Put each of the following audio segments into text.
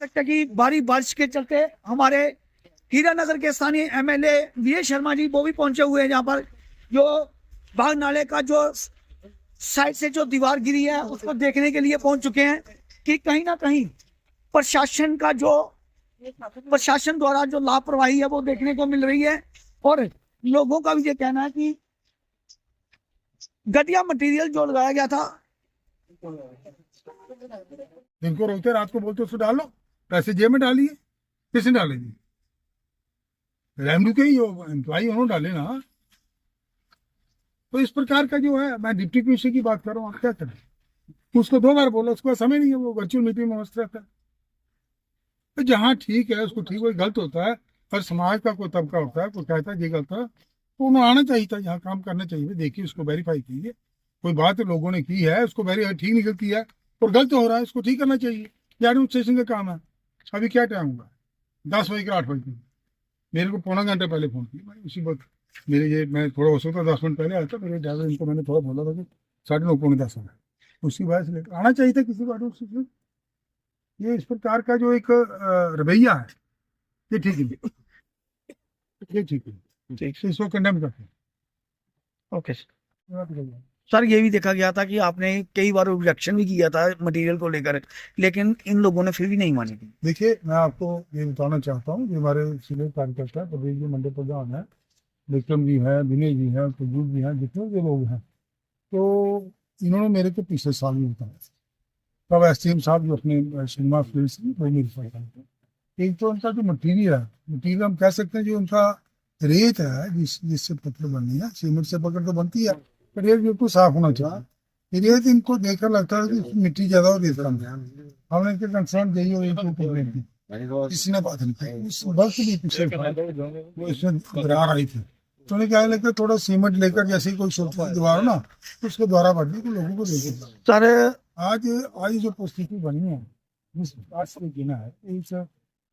सकता कि भारी बारिश के चलते हमारे हीरानगर के स्थानीय एमएलए वीए शर्मा जी वो भी पहुंचे हुए हैं। यहाँ पर जो बाग नाले का जो साइड से जो दीवार गिरी है उसको देखने के लिए पहुंच चुके हैं कि कहीं ना कहीं प्रशासन द्वारा जो लापरवाही है वो देखने को मिल रही है। और लोगों का भी ये कहना है कि घटिया मटेरियल जो लगाया गया था, जिनको रोकते रात को बोलते उसको डालो, पैसे जेब में डालिए। किसने डाले जी? रेमडू के ही एम्प्लॉई उन्होंने डाले ना। तो इस प्रकार का जो है, मैं डिप्टी कमिश्नर की बात कर रहा हूँ, आप क्या करें? उसको 2 बार बोला, उसको समय नहीं है, वो वर्चुअल मीटिंग में मस्त रहता है। तो जहाँ ठीक है उसको ठीक, कोई गलत होता है पर समाज का कोई तबका होता है, कोई कहता है ये गलत है, तो उन्हें आना चाहिए था, यहाँ काम करना चाहिए। देखिए उसको वेरीफाई कीजिए, कोई बात लोगों ने की है उसको वेरीफाई ठीक निकलती है और गलत हो रहा है उसको ठीक करना चाहिए। एडमिनिस्ट्रेशन का काम है। अभी क्या टाइम हुआ? 10 बजे के 8 बजे मेरे को पौना घंटे पहले फोन किया। मैं उसी वक्त मेरे ये मैं थोड़ा हो सकता 10 मिनट पहले आया था, मेरे ड्राइवर इनको मैंने थोड़ा बोला था कि 9:30 पौने 10 हो गए। उसी वजह से लेकर आना चाहिए था किसी को एडमिनिस्ट्रेशन। ये इस प्रकार का जो एक रवैया है ये ठीक नहीं, ये ठीक है, ठीक, इसको कंडेम करते हैं। Okay sir. ये भी देखा गया था कि आपने कई बार ऑब्जेक्शन भी किया था मटेरियल को लेकर, लेकिन इन लोगों ने फिर भी नहीं मानी थी। देखिए मैं आपको ये बताना चाहता हूँ कि हमारे सीनियर कार्यकर्ता है, प्रदेश जी मंडल प्रधान है, विक्रम जी हैं, विनय जी हैं, कुलदीप जी हैं, जितने भी लोग हैं, तो इन्होंने मेरे को पिछले साल ही बताया। तब एसडीएम साहब जो अपने सिनेमा फील्ड से वो मेरी फाइल, एक तो उनका जो मटीरियल है, मटीरियल हम कह सकते हैं जो उनका रेत है जिससे पत्थर बननी है, सीमेंट से पकड़ तो बनती है, पर रेत बिल्कुल साफ होना चाहिए। रेत इनको देखकर लगता है कि मिट्टी ज्यादा और रेत कम है। हमने इनके कंसर्न यही और इनको कंप्लेंट की, किसी ने बात नहीं की। उस वक्त भी पीछे वो इसमें दरार आई थी, तो उन्हें क्या लगता है थोड़ा सीमेंट लेकर जैसे कोई छोटी दीवार हो ना उसके द्वारा बढ़ने को लोगों को देखे। सर आज आज जो परिस्थिति बनी है, जिस आज से गिना है, एक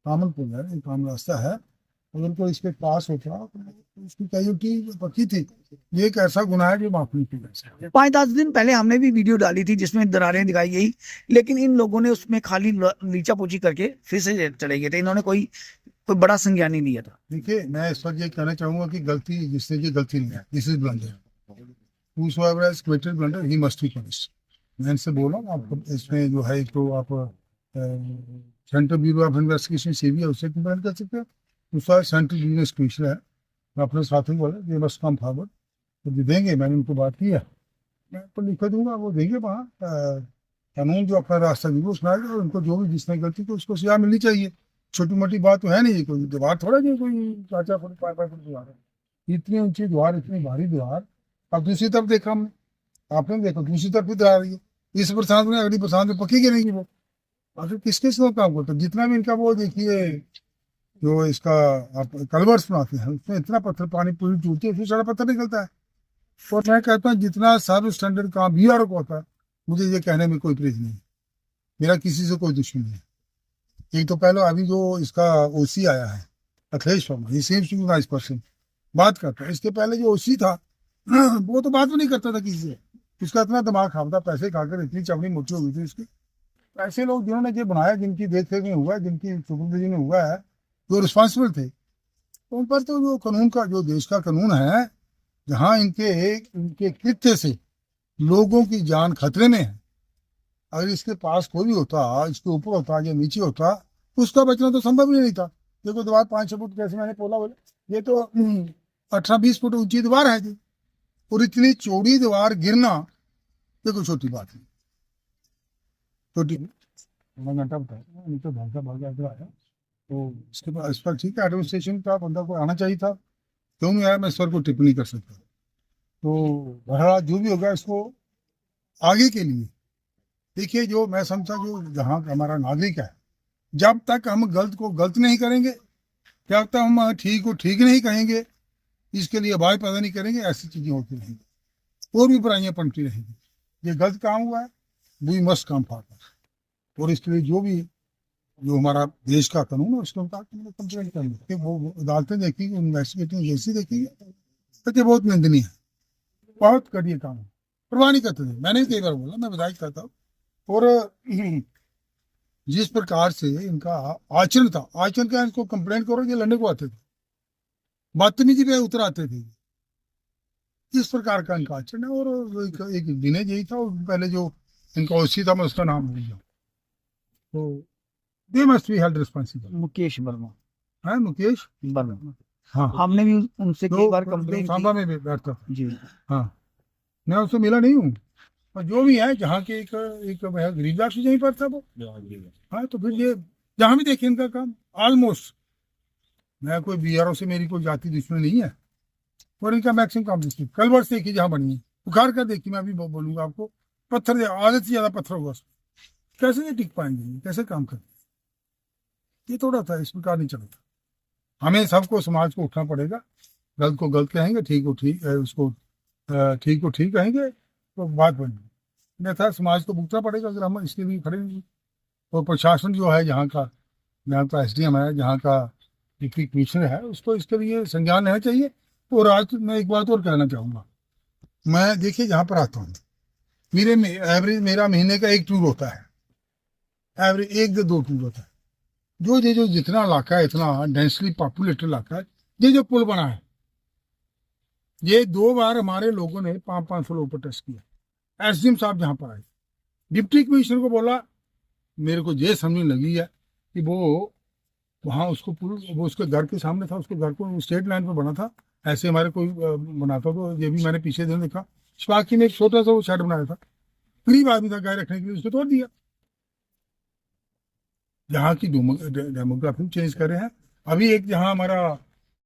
कॉमन पुल है, एक कॉमन रास्ता है, अगर कोई इसके पास होता तो उसकी कैजुअलिटी पक्की थी। ये एक ऐसा गुनाह है जो माफ नहीं किया जा सकता। 5-10 दिन पहले हमने भी वीडियो डाली थी जिसमें दरारें दिखाई गई, लेकिन इन लोगों ने उसमें खाली लीचा पोची करके फिर से चले गए थे। इन्होंने कोई बड़ा संज्ञान नहीं लिया था। देखिए मैं इस वक्त ये कहना चाहूंगा कि गलती जिसने की गलती नहीं है, this is blunder. Whosoever has committed blunder, he must be punished। मैं इनसे बोल रहा हूँ आपको, इसमें जो है तो आप central bureau of investigation CB है उससे कंप्लेंट कर सकते हैं। दूसरा सेंट्रल बिजनेस कमिश्नर है, मैं अपने साथियों को बोला ये मस्ट कम फॉरवर्ड, तो देंगे। मैंने उनको बात की है, मैं आपको लिखा दूंगा, वो देंगे वहाँ कानून जो अपना रास्ता भी वो सुनाएगा, और उनको जो भी जिसने गलती को उसको सजा मिलनी चाहिए। छोटी मोटी बात तो है नहीं, कोई दीवार थोड़ा नहीं, कोई 4-4 फुट 5-5 फुट दीवार है, इतनी ऊंची दीवार, इतनी भारी दीवार। अब दूसरी तरफ देखा हमने, आपने देखो दूसरी तरफ भी दरार रही है, इस बरसात में अगली बरसात में पक्की गिरेगी वो। और फिर किस किस काम करते, जितना भी इनका वो देखिए जो इसका आप कलवर्स बनाते हैं उसमें इतना पत्थर पानी पूरी टूटती है फिर सारा पत्थर निकलता है। और मैं कहता हूँ जितना सर्व स्टैंडर्ड काम बीआरओ को होता है, मुझे ये कहने में कोई प्रेज नहीं है, मेरा किसी से कोई दुश्मनी नहीं है। एक तो पहले अभी जो इसका ओसी आया है अखिलेश वर्मा, ये seems to be nice person, बात करता है। इसके पहले जो ओसी था वो तो बात भी नहीं करता था किसी से, उसका इतना दिमाग खराब था, पैसे खाकर इतनी चमड़ी मोटी हो गई थी उसकी। ऐसे लोग जिन्होंने ये बनाया, जिनकी देख रेख में हुआ है, जिनकी सुपरविजन में हुआ है, जो रिस्पॉन्सिबल थे, तो उन पर तो जो कानून का, जो देश का कानून है, जहाँ इनके कृत्य से लोगों की जान खतरे में है, अगर इसके पास कोई भी होता, इसके ऊपर होता या नीचे होता, उसका बचना तो संभव ही नहीं था। देखो दीवार 5-6 फुट, जैसे मैंने बोला ये तो 18-20 फुट ऊंची दीवार है जी, और इतनी चौड़ी दीवार गिरना देखो छोटी बात नहीं, छोटी घंटा बताया नहीं तो भागा आया। तो इसके बाद इस पर ठीक है, एडमिनिस्ट्रेशन का बंदा को आना चाहिए था, क्यों नहीं आया मैं इस पर कोई टिप्पणी कर सकता। तो बहरहाल जो भी होगा इसको आगे के लिए देखिए, जो मैं समझा जो जहाँ का हमारा नागरिक है, जब तक हम गलत को गलत नहीं करेंगे, जब तक हम ठीक को ठीक नहीं कहेंगे, इसके लिए भाई पैदा नहीं करेंगे, ऐसी चीजें होती रहेंगी और भी बुराइयां पनपती रहेंगी। ये गलत काम हुआ है, वी मस्ट कम फॉरवर्ड, और इसके लिए जो हमारा देश का कानून है उसके मुताबिक कंप्लेंट करेंगे। वो अदालतें देखेंगी, इन्वेस्टिगेटिंग एजेंसी देखेंगे, तो ये बहुत निंदनीय है, बहुत घटिया काम है, परवाह नहीं करते थे। मैंने कई बार बोला, मैं विधायक करता हूँ, और जिस प्रकार से इनका आचरण था, आचरण का इनको कंप्लेंट करो, ये लड़ने को आते थे, बदतमीजी पे उतर आते थे। इस प्रकार का इनका आचरण है। और एक विनय यही था, और पहले जो इनका ओसी था, मैं उसका नाम भूल गया, तो they must be held responsible. Mukesh Verma. है मुकेश वर्मा। हाँ, हमने भी उनसे कई बार जो कंप्लेंट सांबा में बैठता था। जी। हाँ, मैं उससे मिला नहीं हूँ, और जो भी है जहाँ के एक गरीबदास यहीं पर था वो। हाँ, तो फिर ये जहाँ भी देखिए इनका काम ऑलमोस्ट, मैं कोई बीआरओ से मेरी कोई जाति दुश्मनी नहीं है, और इनका मैक्सिमम काम देखिए, कल वर्ष देखिए जहाँ बनी है, उखाड़ कर देखिए, मैं अभी बोलूंगा आपको, पत्थर आधे से ज्यादा पत्थर होगा उसमें, कैसे ये टिक पाएंगे, कैसे काम करेंगे? ये थोड़ा था, इस प्रकार नहीं चलता। हमें सबको, समाज को उठना पड़ेगा। गलत को गलत कहेंगे, ठीक को ठीक, उसको ठीक को ठीक कहेंगे, तो बात बनेगी। अन्यथा समाज को भुगतना पड़ेगा अगर हम इसके लिए खड़े नहीं। और प्रशासन जो है जहाँ का एसडीएम है, जहाँ का डिप्टी कमिश्नर है, उसको इसके लिए संज्ञान लेना चाहिए। और आज मैं एक बात और कहना चाहूँगा, मैं देखिए जहाँ पर आता हूँ, मेरे में एवरेज मेरा महीने का एक टूर होता है, एवरेज 1 से 2 टूर होता है। जो जितना इलाका है, इतना डेंसली पॉपुलेटेड इलाका है, ये जो पुल बना है, ये 2 बार हमारे लोगों ने 500 लोग प्रोटेस्ट किया। एसडीएम साहब जहाँ पर आए, डिप्टी कमिश्नर को बोला, मेरे को ये समझने लगी है कि वो वहाँ उसको पुल, वो उसके घर के सामने था, उसके घर को स्टेट लाइन पर बना था, ऐसे हमारे कोई बनाता, तो ये भी मैंने पीछे दिन देखा, बाकी में एक छोटा सा वो शेड बनाया था, गरीब आदमी था, गाय रखने के लिए, उसको तोड़ दिया। यहाँ की डेमोग्राफी चेंज कर रहे हैं। अभी एक जहाँ हमारा